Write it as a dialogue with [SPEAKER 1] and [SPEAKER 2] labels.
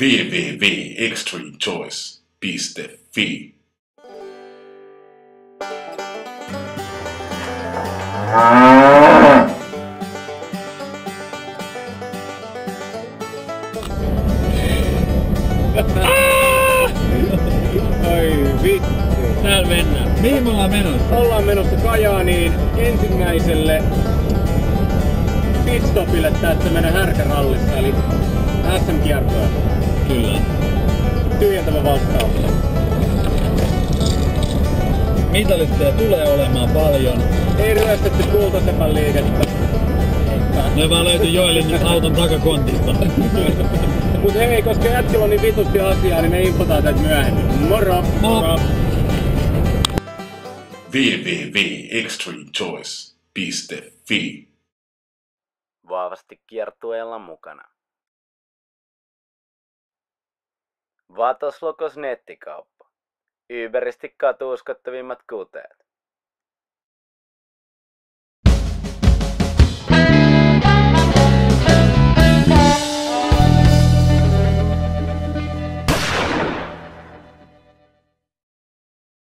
[SPEAKER 1] www.extremechoice.fi.
[SPEAKER 2] Oi vittu.
[SPEAKER 3] Täällä mennään. Mihin me ollaan menossa?
[SPEAKER 2] Ollaan menossa Kajaaniin ensimmäiselle pitstopille tästä meidän härkärallissa, eli SM-kiertoja.
[SPEAKER 3] Kyllä.
[SPEAKER 2] Tyhjentävä vastaus.
[SPEAKER 3] Mitalisteja tulee olemaan paljon.
[SPEAKER 2] Ei ryöstetty kultasepän liikettä.
[SPEAKER 3] Ne vaan löytyi Joelin auton takakontista.
[SPEAKER 2] Mut hei, koska jätkillä on niin vitusti asiaa, niin me infotaan tätä myöhemmin. Moro!
[SPEAKER 3] Moro!
[SPEAKER 1] www.extremechoice.fi.
[SPEAKER 4] Vahvasti kiertueella mukana. Vatoslokos nettikauppa. Yberisti katuuskottavimmat kuteet.